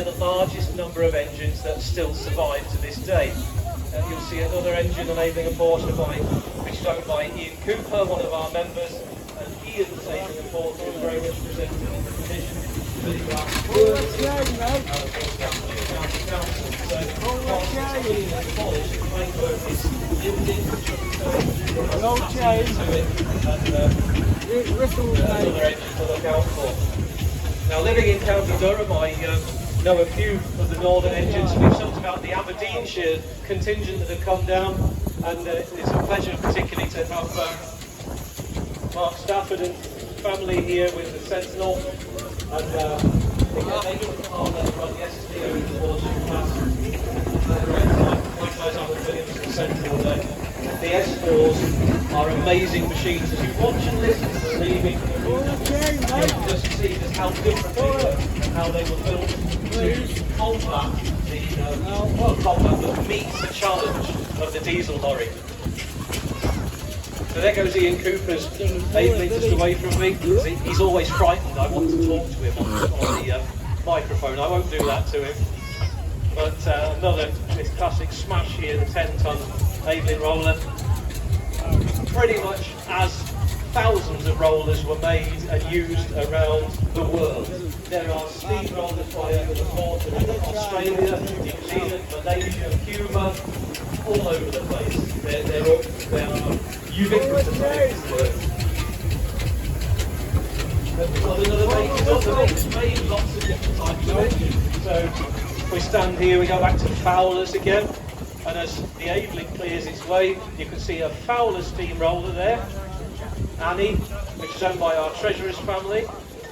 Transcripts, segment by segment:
they're the largest number of engines that still survive to this day. You'll see another engine enabling a Porsche which is owned by Ian Cooper, one of our members, and Ian's enabling a Porsche is very much presented in the tradition. Another engine to look out for. Now, living in County Durham, I know a few of the northern engines. We've talked about the Aberdeenshire contingent that have come down, and it's a pleasure particularly to have Mark Stafford and family here with the Sentinel. And they took the car that run yesterday over the Porsche Pass. My guys are Williams and Sentinel there. The S4s are amazing machines. As you watch and listen to the leaving, you can just see just how different they were and how they were built to combat but meet the challenge of the diesel lorry. So there goes Ian Cooper's 8 metres away from me. He's always frightened. I want to talk to him on the microphone. I won't do that to him. But this classic smash here, the 10-ton Evelyn roller. Pretty much as thousands of rollers were made and used around the world. There are steam rollers by over the port in Australia, New Zealand, Malaysia, Cuba, all over the place. They are ubiquitous. Another made lots of different types of engines. So we stand here, we go back to Fowler's again, and as the Evelyn clears its way, you can see a Fowler steamroller there, Annie, which is owned by our treasurer's family,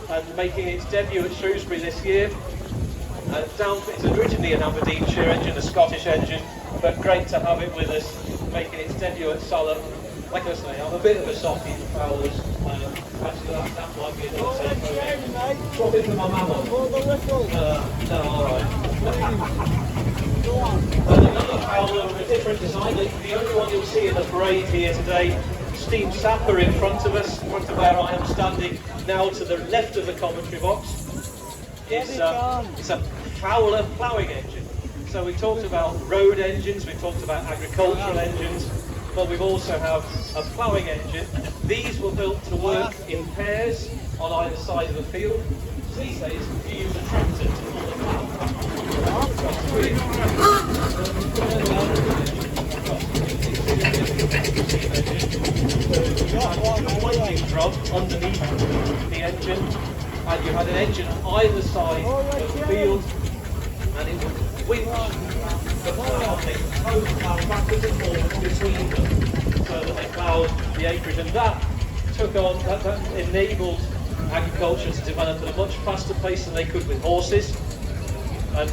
and making its debut at Shrewsbury this year. It's originally an Aberdeenshire engine, a Scottish engine, but great to have it with us, making its debut at Salop. Like I say, I'm a bit of a softie for Fowlers. Actually, that might be a little takeaway. Drop it for my mama. No, alright. Another Fowler with a different design. The only one you'll see in the parade here today. Steam sapper in front of us, in front of where I am standing now, to the left of the commentary box. It's a Fowler ploughing engine. So we talked about road engines, we talked about agricultural engines, but we also have a ploughing engine. These were built to work in pairs on either side of the field. These days you use a tractor to pull the plough. A winding drum underneath the engine, and you had an engine on either side of the field, and it would winch the plough, they tow the plough backwards and forwards between them so that they ploughed the acreage, and that enabled agriculture to develop at a much faster pace than they could with horses. And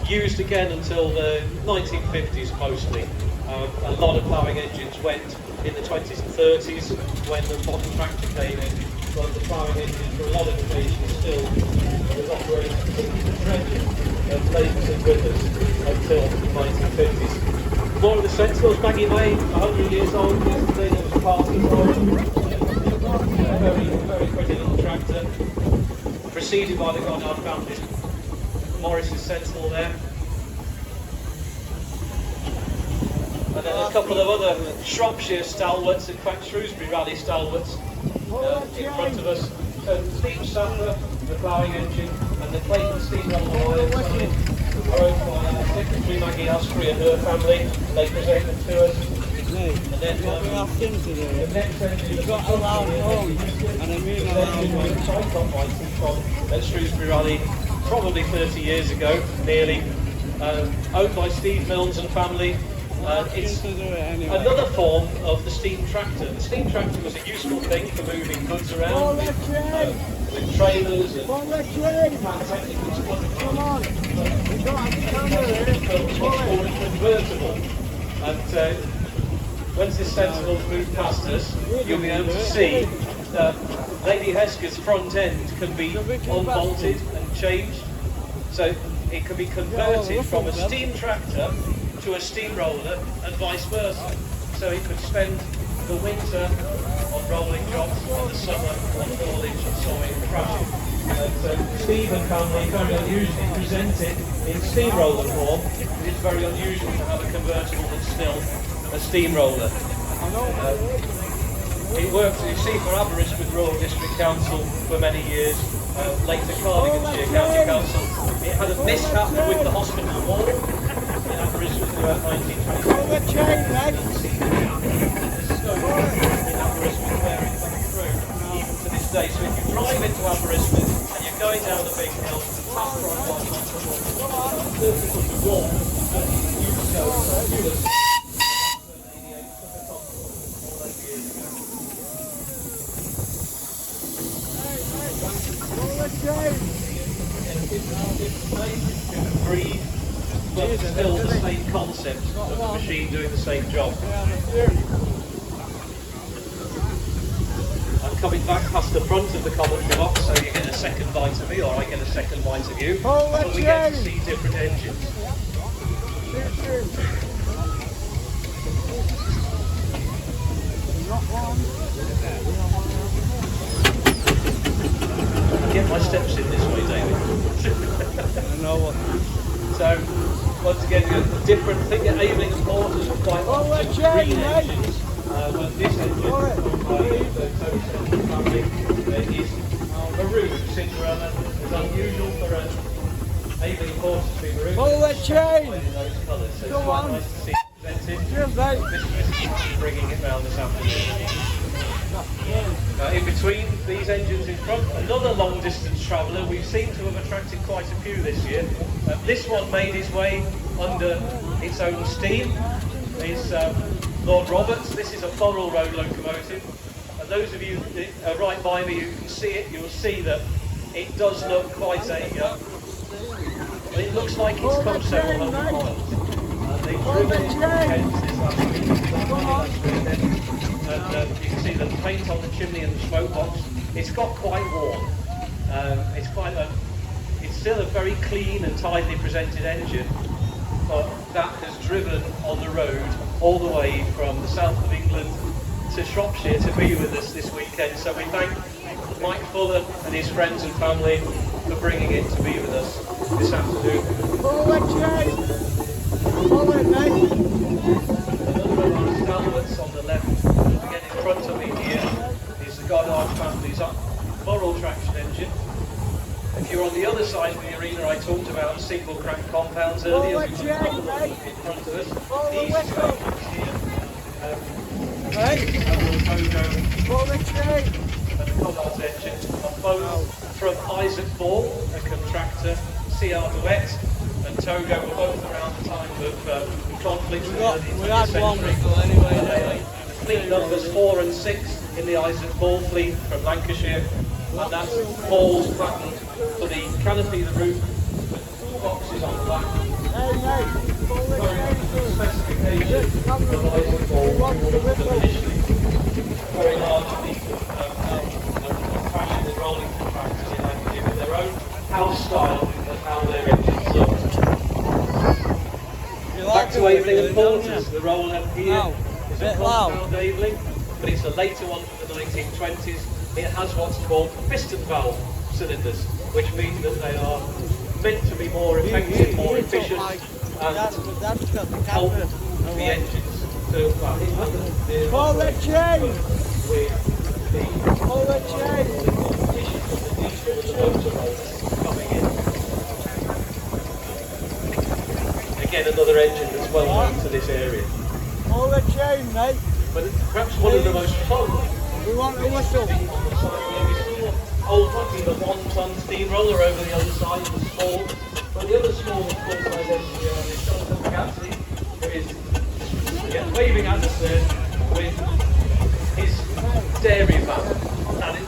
used again until the 1950s mostly. A lot of ploughing engines went in the 20s and 30s when the modern tractor came in, but the ploughing engine for a lot of occasions still was operating the treasure of labours and with us until the 1950s. More of the Sentinels, Maggie May, 100 years old yesterday, there was a party for it. Very pretty little tractor, preceded by the Goddard family's Morris's Sentinel there. And then a couple of other Shropshire stalwarts, in fact Shrewsbury Rally stalwarts in front of us. So the steam sapper, the ploughing engine, and the Clayton steamroller are owned by Secretary Maggie Asprey and her family. They present them to us. And then the next engine is got a loud horn, and I mean at Shrewsbury Rally probably 30 years ago, nearly, owned by Steve Milnes and family. It's another form of the steam tractor. The steam tractor was a useful thing for moving goods around with trailers and convertible. And once this Sentinel's moved past us, you'll be able to see that Lady Hesker's front end can be unbolted and changed. So it can be converted from a steam tractor to a steamroller and vice versa. So it could spend the winter on rolling jobs, on the summer on haulage and sawing and thrashing. Steve and family very unusually present it in steamroller form. It's very unusual to have a convertible that's still a steamroller. It worked, you see, for Aberystwyth Rural District Council for many years, later Cardiganshire County Council. It had a mishap with the hospital wall in Aberystwyth in about 1920. Even to this day. So if you drive into Aberystwyth and you're going down the big hill, pass right by the wall, you know, breathe, but still the same concept of the machine doing the same job. I'm coming back past the front of the commentary box, so you get a second bite of me, or I get a second bite of you, but we get to see different engines. I get my steps in this way, David. I know what. So, once again, a different thing. Aiming and Porters are quite often green engines. But this engine, the Total family, is maroon Cinderella. It's unusual for an Aiming and Porters to be maroon. Follow that chain! In those colours. So Go it's quite on. nice to see it presented. This is bringing it round this afternoon. In between these engines in front, another long distance traveller. We seem to have attracted quite a few this year. This one made its way under its own steam. It's Lord Roberts. This is a Forel Road locomotive. And those of you that are right by me who can see it, you'll see that it does look quite a... it looks like it's come several hundred miles. They've driven it against this last weekend. And you can see the paint on the chimney and the smoke box. It's got quite worn. It's still a very clean and tidily presented engine, but that has driven on the road all the way from the south of England to Shropshire to be with us this weekend. So we thank Mike Fuller and his friends and family for bringing it to be with us this afternoon. Follow it, Jay! Follow it, mate! Another of our stalwarts on the left, again in front of me here, is the Goddard family's Morrill traction engine. If you're on the other side of the arena, I talked about single crank compounds earlier. We've got a couple of them in front of us. These two engines here, Follow it, Jay! and the Goddard's engine are both from Isaac Ball, a contractor, C.R. DeWitt and Togo were both around the time of conflict in the early 20th century. Fleet numbers 4 and 6 in the Isaac Ball fleet from Lancashire, and that's Ball's patent for the canopy, the roof, with 2 boxes on the back. Specifications of Isaac Ball initially. Very largely fashion and rolling contractors in Lancashire with their own house style of how their engines look. Back to Aveling and Porters. The roll up here is a compound Aveling, but it's a later one from the 1920s. It has what's called piston valve cylinders, which means that they are meant to be more effective, more efficient, and help the engines to Follow that chain! with the Follow that chain! competition of the diesel with the motor rollers coming in. Again, another engine that's well known to this area. Follow that chain, mate! But perhaps one of the most fun. We want a whistle! Old Bucky, the 1-ton steamroller over the other side, the small. But the other small full-size engine here is Jonathan McGatty, who is waving at us there with his dairy van. And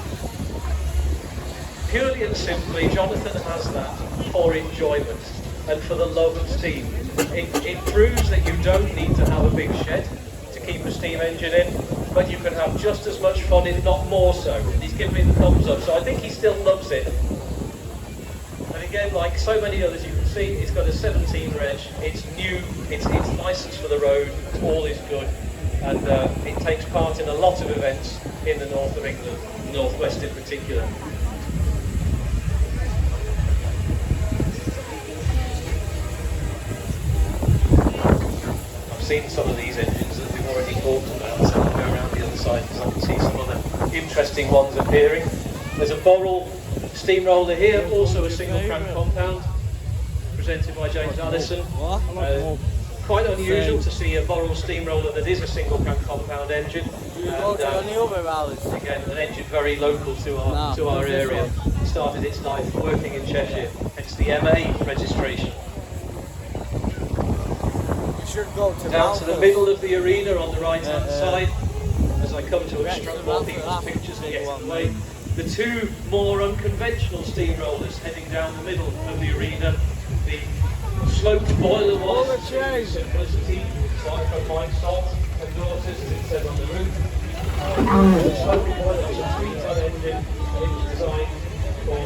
purely and simply, Jonathan has that for enjoyment and for the love of steam. It proves that you don't need to have a big shed to keep a steam engine in, but you can have just as much fun, if not more so. And he's giving me the thumbs up, so I think he still loves it. And again, like so many others, you can see it's got a 17 reg, it's new, it's licensed for the road, all is good, and it takes part in a lot of events in the north of England, northwest in particular. seen some of these engines that we've already talked about, so we'll go around the other side because I can see some other interesting ones appearing. There's a Borrell steamroller here, also a single crank compound, presented by James Allison. Quite unusual to see a Borrell steamroller that is a single crank compound engine. And, again, an engine very local to our area. It started its life working in Cheshire. It's the MA registration. Down to the middle of the arena on the right hand side, as I come to obstruct more people's pictures and get in the way. The two more unconventional steamrollers heading down the middle of the arena. The sloped boiler was simplicity, like from Mike Salt and daughters, as it said on the roof. The sloped boiler was a 3-ton engine, and it was designed for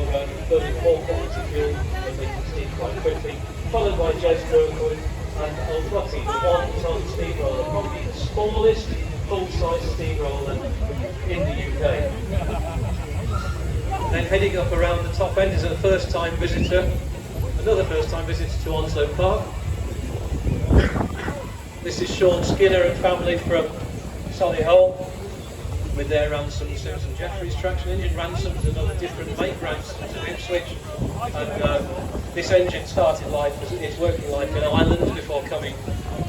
burning 4 quantity fuel and making steam quite quickly, followed by Jez Kirkwood and Old Rotty, the 1-ton steamroller, probably the smallest full-size steamroller in the UK. Then heading up around the top end is a first-time visitor, another first-time visitor to Onslow Park. This is Sean Skinner and family from Solihull with their Ransom Susan Jeffries traction engine. Ransom's another different make, Ransom's at Ipswich. And this engine started life as it's working like an island before coming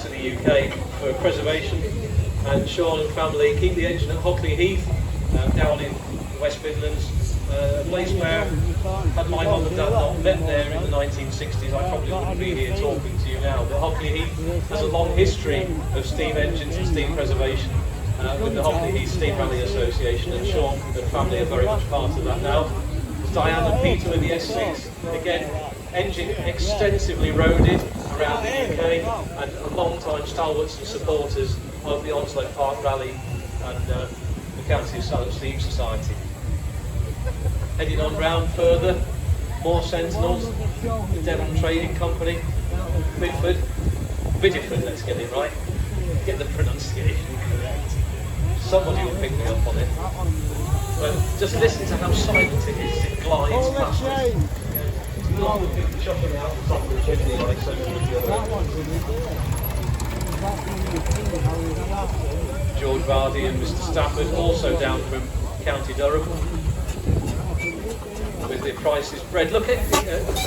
to the UK for preservation. And Sean and family keep the engine at Hockley Heath, down in the West Midlands. A place where, had my mum and dad not met there in the 1960s, I probably wouldn't be here talking to you now. But Hockley Heath has a long history of steam engines and steam preservation with the Hockley Heath Steam Rally Association, and Sean and family are very much part of that now. Diane and Peter with the S6, again, engine extensively roaded around the UK, and a long-time stalwarts and supporters of the Onslow Park Rally and the County of Salop Steam Society. Heading on round further, more Sentinels, the Devon Trading Company, Bidford, let's get it right, get the pronunciation correct. Somebody will pick me up on it. But just listen to how silent it is, it glides past us. It's not the big chopping out the top of the chimney like so many of the other. George Vardy and Mr Stafford, also down from County Durham, with the prices bred. Look at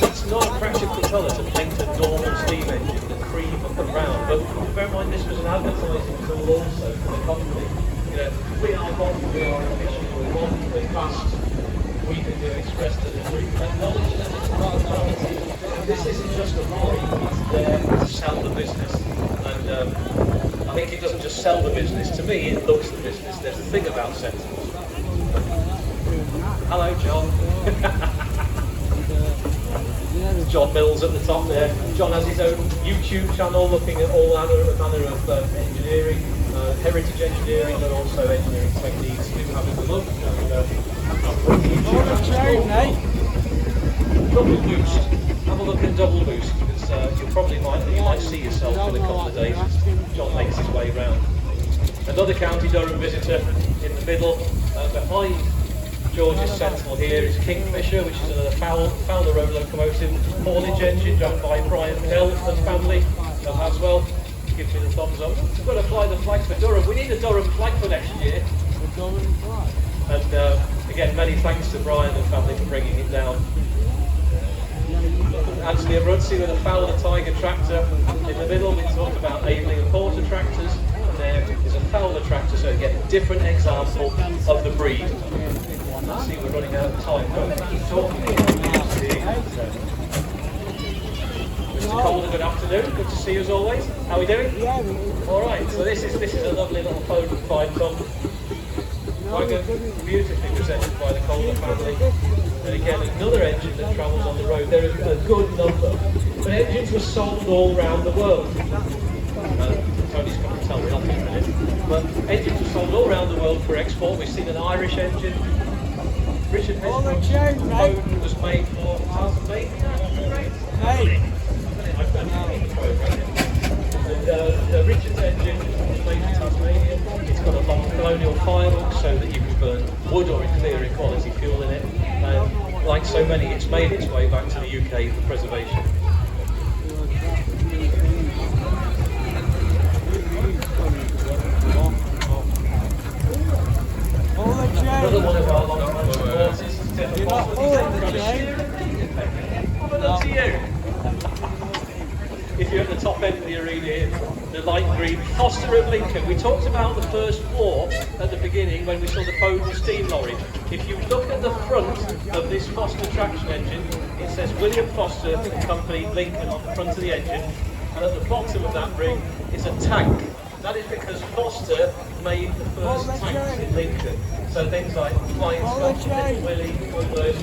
it's not practical colour to paint a normal steam engine, the cream and the brown, but bear in mind this was an advertising tool also for the company. You know, we are modern, we are efficient, we're modern, we're fast, we can do express delivery. Acknowledge that it's not quality. This isn't just a lorry, it's there to sell the business. And I think it doesn't just sell the business, to me it looks the business. There's a thing about Sentinels. Hello, John. John Mills at the top there. John has his own YouTube channel looking at all manner of engineering, heritage engineering, and also engineering techniques. Do have a look. Double boost. Have a look at double boost because you might see yourself in a couple of days as John makes his way round. Another County Durham visitor in the middle, behind George's Sentinel here is Kingfisher, which is another Fowler road locomotive, haulage engine done by Brian Pell and family as well. Gives me the thumbs up. We've got to fly the flag for Durham. We need a Durham flag for next year. And again, many thanks to Brian and family for bringing it down. Anthony Abruzzi with a Fowler Tiger tractor in the middle. We talked about Aveling and Porter tractors. And there is a Fowler tractor, so you get a different example of the breed. I see we're running out of time. Keep talking. Mr. Calder, good afternoon. Good to see you as always. How are we doing? All right. So this is a lovely little Foden 5-ton wagon, beautifully presented by the Calder family. And again, another engine that travels on the road. There is a good number, but engines were sold all around the world. Tony's going to tell me off in a minute. But engines were sold all around the world for export. We've seen an Irish engine. Richard Heston was made for Tasmania. The Richard's engine was made for Tasmania. It's got a long colonial firebox so that you can burn wood or clear quality fuel in it. Like so many, it's made its way back to the UK for preservation. Another one of our long-time supporters, Tim You're not Foster. pulling the Have a look to you. If you're at the top end of the arena here, the light green Foster of Lincoln. We talked about the first war at the beginning when we saw the Foden steam lorry. If you look at the front of this Foster traction engine, it says William Foster and Company Lincoln on the front of the engine, and at the bottom of that ring is a tank. That is because Foster made the first tanks in Lincoln. So things like Flying Scot, Little Willie, all those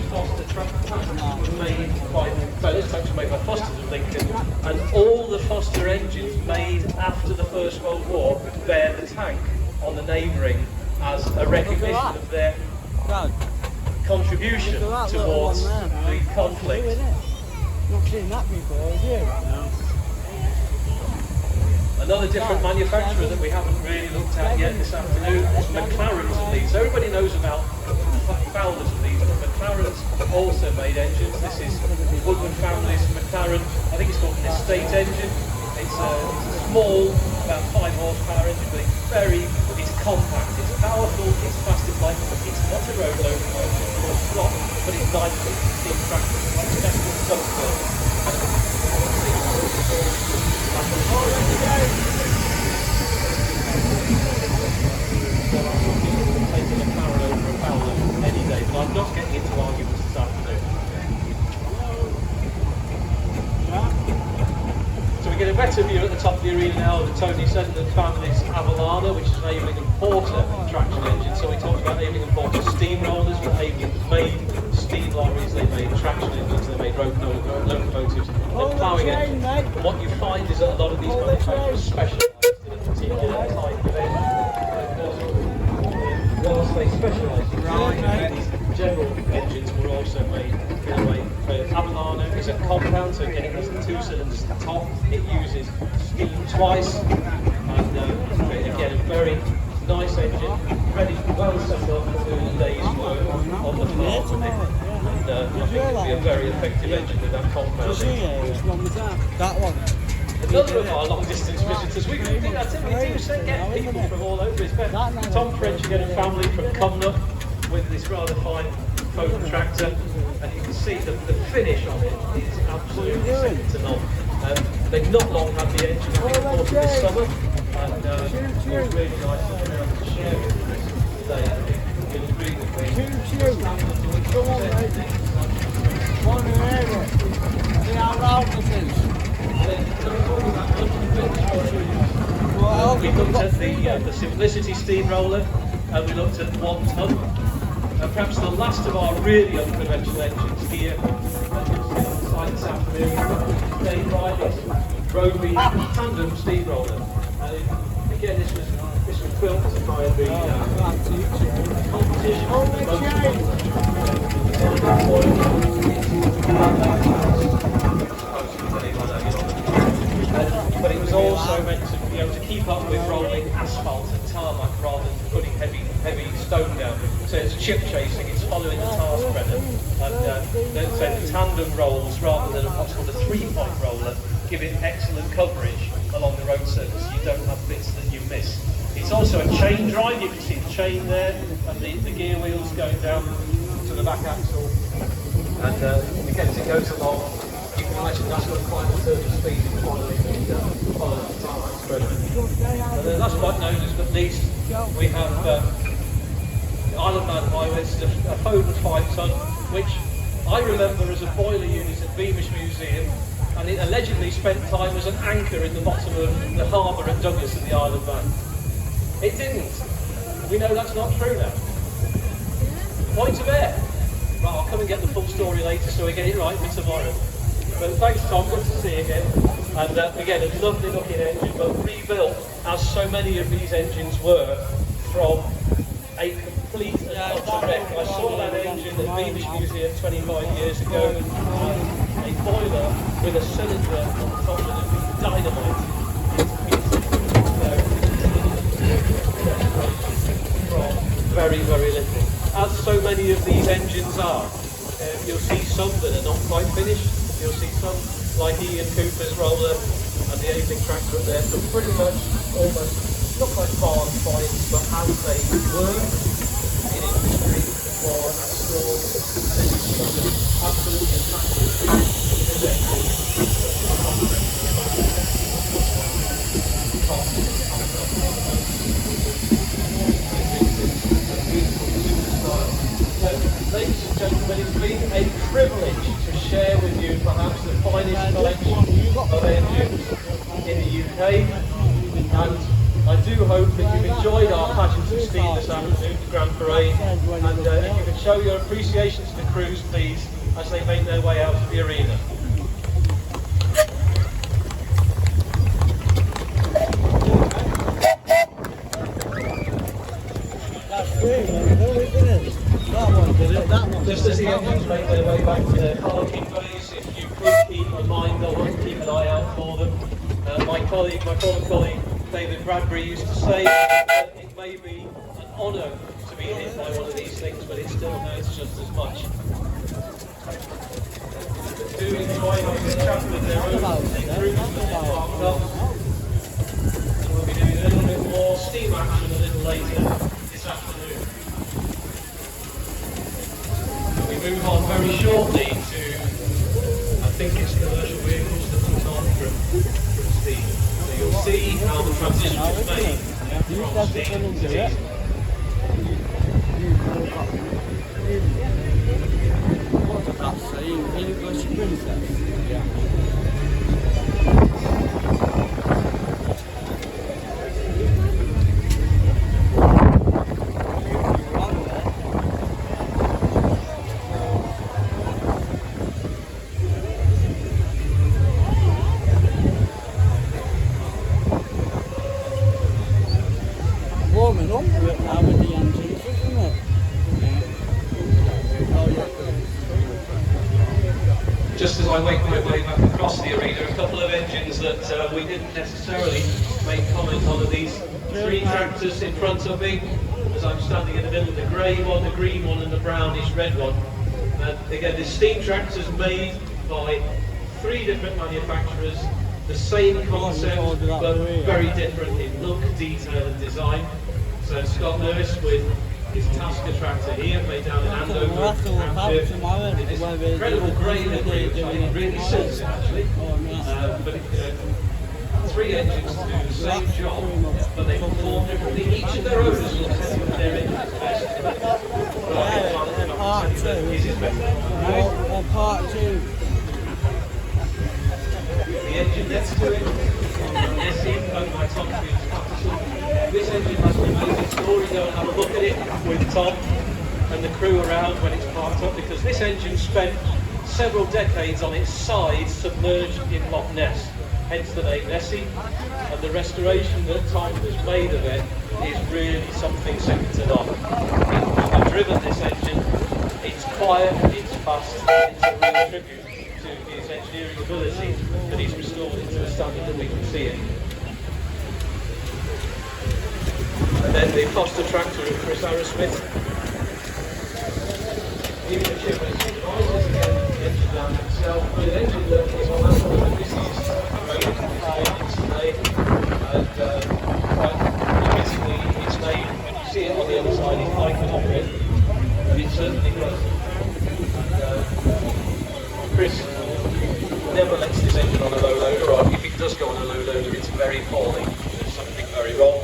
Foster tanks were made by, so those tanks were made by Foster of Lincoln, and all the Foster engines made after the First World War bear the tank on the name ring as a recognition of their contribution towards the conflict. Not seen that before, have you? No. Another different manufacturer that we haven't really looked at yet this afternoon is McLaren's of these. Everybody knows about Fowler's of these, but McLaren's also made engines. This is Woodward Family's McLaren. I think it's called an estate engine. It's a small, about 5 horsepower engine, but it's compact, it's powerful, it's fast in life. It's not a road locomotive or a slot, but it's nice to steam tractor, like the best of some taking a McLaren over a Fowler any day, but I'm not getting into arguments this afternoon. So we get a better view at the top of the arena now of the Tony Sendon family's Avalana, which is an Aveling and Porter traction engine. So we talked about Aveling and Porter steamrollers, but Aveling made steam lorries, they made traction engines, they made locomotives, and ploughing engines. And what you find is that a lot of these manufacturers specialise in a particular type of engine. Whilst they specialise in these general engines were also made in a way. Avalana is a compound, so again it has the 2 cylinders at the top. It uses steam twice, and again a very nice engine, ready, well set up to do the day's work on the farm. And I think it would be a very effective engine with that compound. Which one was that? That one. Another of our long distance visitors, we do get people from all over. It's Tom French again and family from Cumnock with this rather fine Foden tractor, and you can see the finish on it is absolutely second to none. They've not long had the engine imported this summer, and it's really nice to be able to share with us today. It's really great. Come on, mate. One in See how loud this is. We looked at the Simplicity steamroller, and we looked at 1 ton. And perhaps the last of our really unconventional engines here, and you'll see on the side this afternoon, Dave Riley's Roby tandem steamroller. And again, this was built to try and be but it was also meant to be able to keep up with rolling asphalt and tarmac rather than putting heavy stone down. So it's chip chasing, it's following the tar spreader. And so the tandem rolls rather than what's called a 3-point roller give it excellent coverage along the road surface. You don't have bits that you miss. It's also a chain drive, you can see the chain there and the gear wheels going down to the back axle. And again, as it goes along, you can imagine that's got quite a surge of speed in following the tarmac spreader. And then last but not least, we have the Isle of Man Highway. It's a Foden 5-ton, which I remember as a boiler unit at Beamish Museum, and it allegedly spent time as an anchor in the bottom of the harbour at Douglas in the Isle of Man. It didn't. We know that's not true now. Point of air. Right, I'll come and get the full story later so we get it right for tomorrow. But thanks Tom, good to see you again. And again, a lovely looking engine, but rebuilt as so many of these engines were from a complete and utter wreck. I saw that engine at Beamish Museum 25 years ago, a boiler with a cylinder on top of it, dynamite. From very, very little. As so many of these engines are. You'll see some that are not quite finished. You'll see some like Ian Cooper's roller and the Aveling tractor up there, but pretty much almost not like barn finds, but as they were. floor and stores, and then you see the absolutely ladies and gentlemen, it's been a privilege to share with you perhaps the finest collection of engines in the UK, and I do hope that you've enjoyed our pageant of steam this afternoon, the Grand Parade, and if you can show your appreciation to the crews, please, as they make their way out of the arena. Just as the engines make their way back to their parking bays, if you could keep a mind on them, keep an eye out for them. My former colleague, David Bradbury, used to say that it may be an honour to be hit by one of these things, but it still hurts just as much. Do enjoy having a chat with their own groups that they're parked up. We'll be doing a little bit more steam action a little later this afternoon. We move on very shortly to, I think it's commercial vehicles that come on from steam. So you'll see how the transition was made from steam to diesel. Warming up with the engines, isn't it? Just as I make my way back across the arena, a couple of engines that we didn't necessarily make comment on are these three tractors in front of me. As I'm standing in the middle of the grey one, the green one and the brownish red one. And again, this steam tractors made by three different manufacturers, the same concept but very different in look, detail and design. So Scott Lewis with his Tasker tractor here, made down in Andover, in this incredible grey livery, which I think really suits it actually. But three engines to do the same job, but they perform differently. Each of their owners will tell you that their engine is best. Part two. Part two. The engine next to it, Nessie, owned by Tom Fields Capital. This engine has an amazing story. Go and have a look at it with Tom and the crew around when it's parked up, because this engine spent several decades on its side submerged in Loch Ness, hence the name Nessie, and the restoration that Tom has made of it is really something second to none. I've driven this engine, it's quiet, it's fast, it's a real tribute to his engineering ability that he's restored it to a standard that we can see it. And then the Foster tractor of Chris Arrowsmith. Even the chip and supervisors, again, the engine down itself. But an engine that is on that one, this is very compliant today. And basically it's made, when you see it on the other side, it's like an operate. But it certainly does. Chris never lets this engine on a low loader, or if it does go on a low loader, it's very poorly. There's something very wrong.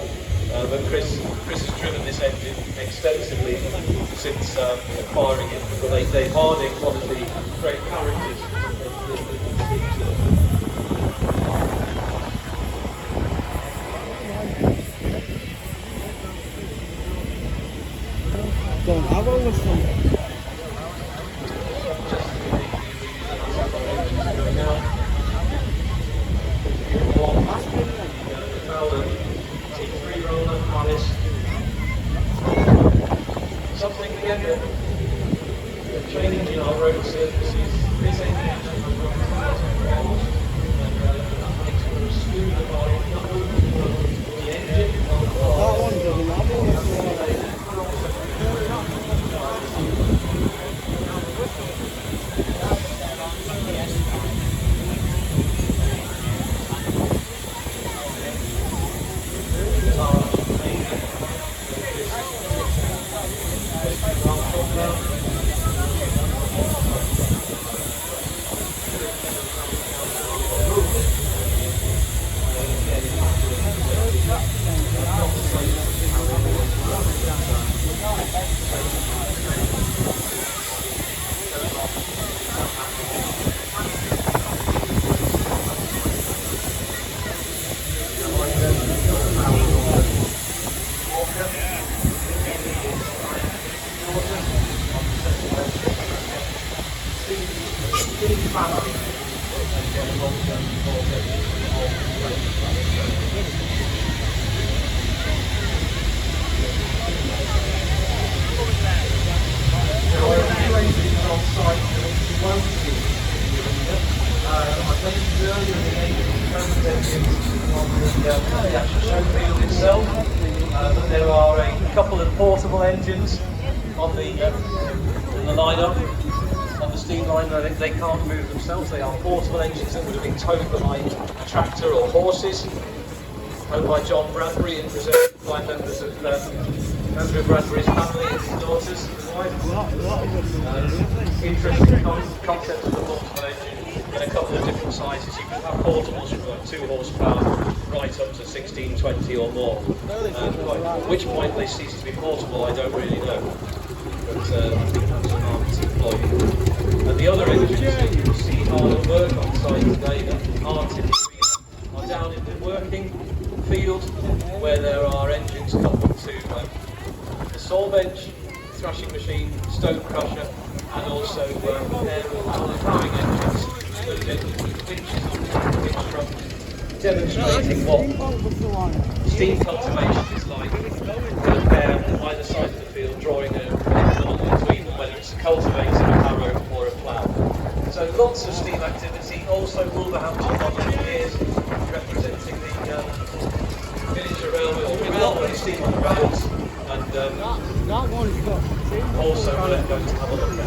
But Chris has driven this engine extensively since acquiring it from the late Dave Harding, one of the great characters of the Don't have all this one. Something again that changing our road surfaces and get a long-term involvement There are a few engines on site that you won't see in the arena. I mentioned earlier the engines on the actual show field itself, but there are a couple of portable engines on the lineup, on the steam line. They can't move themselves. They are portable engines that would have been towed behind a tractor or horses, owned by John Bradbury and preserved by members of Bradbury's family and his daughters and wife. Interesting concept of the portable engine in a couple of different sizes. You can have portables from like 2 horsepower right up to 16, 20 or more. At which point they cease to be portable, I don't really know. But I think that's an marketing ploy. And the other engines that you will see are at work on site today that aren't in the arena are down in the working field where there are engines coupled to the saw bench, thrashing machine, stone crusher, and also air and ploughing engines that have been winches on winch trucks, demonstrating what steam cultivation is like. On either side of the field, drawing an animal between them, whether it's cultivating a harrow or a plough. So lots of steam activity. Also Wolverhampton volunteers representing the miniature railway steam on the rails, and that one's got also we're going to have a look at.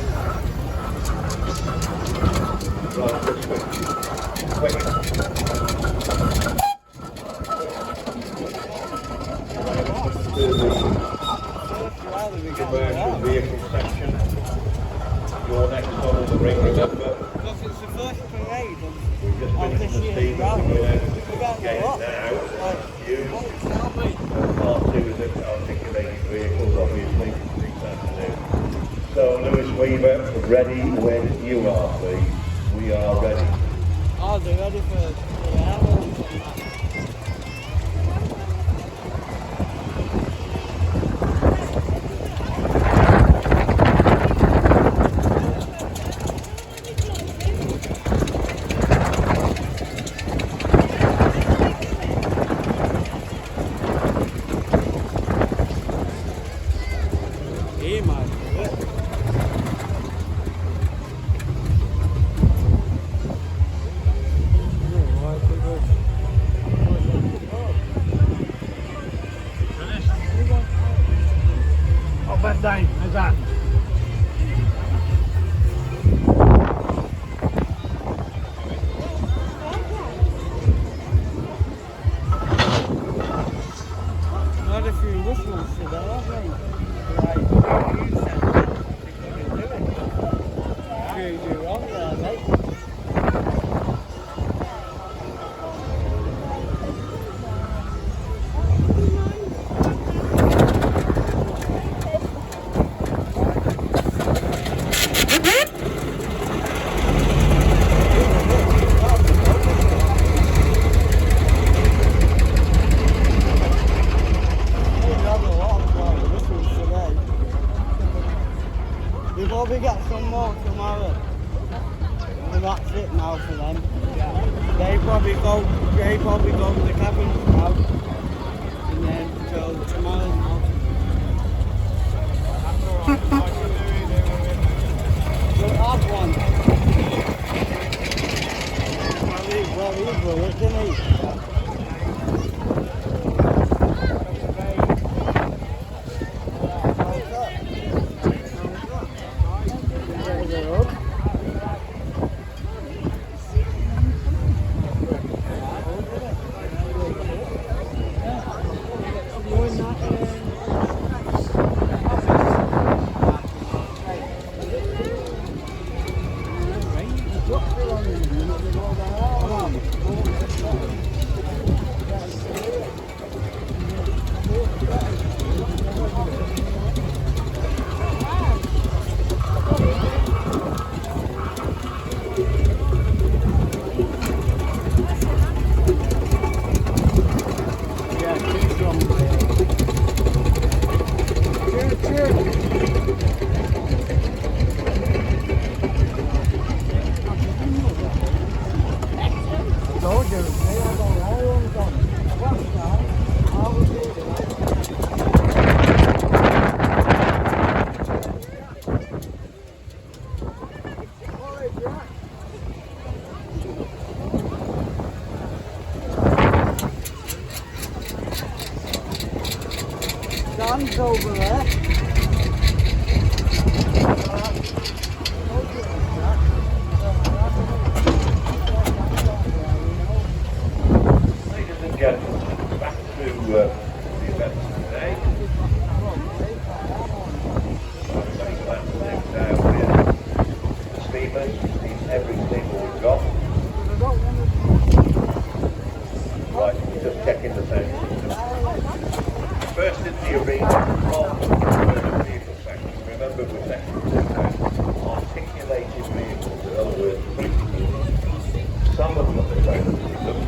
Commercial vehicle section. You're next on the ring, remember? Because it's the first parade We've just of finished this the year's steam round. and we're We got getting a lot. it now. Used. Part 2 is articulated vehicles, obviously, this afternoon. So, Lewis Weaver, ready when you are, please. We are ready. Oh, they're ready for the animals and that. He might do it. Up and down, how's that? Not a few whistles today, have they? Right, you said that. You couldn't do it. Proved you wrong there, mate. We'll probably get some more tomorrow. And that's it now for them. They probably go to the cabins now. And then go tomorrow now. We'll have one. Well, he's worried, isn't he? do, see, I don't know, I'm done. What's that? I will do Dan's over there. Ladies and gentlemen, back to the events today. I'm very glad to live now with Stephen. He's seen everything we've got. Right, we're just checking the sound system. First in the arena, on the vehicle section. Remember, we're section articulated vehicles, in other words, some of them are trailers with them.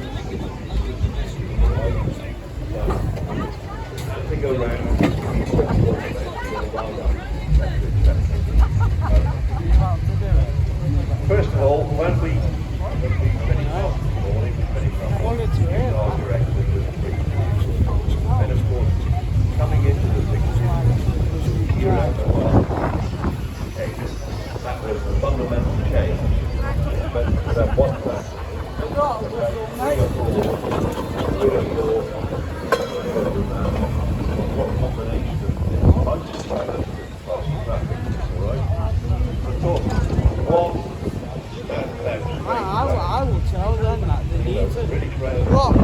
As we go round, first of all, when we finish off this morning, we finish off directly with the street. And of course, coming into the 60s, you're at the okay, that was a fundamental change. But what's that? What combination of bunches of traffic, alright? Of course, one stands out. I will tell them that they need to Really proud. look,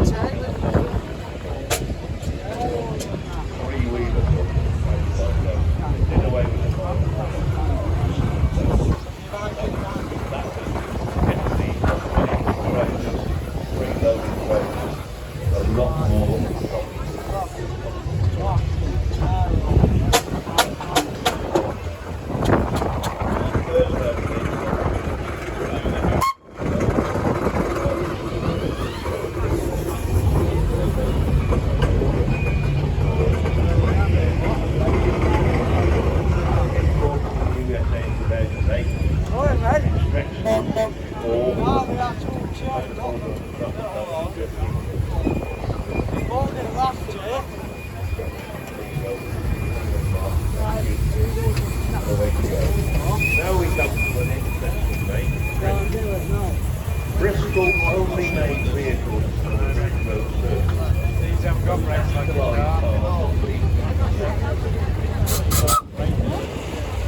Three wheelers did away with it. A lot more. Now we come to an interesting thing. Bristol only made vehicles for the red road service. These haven't got brakes like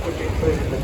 Which included the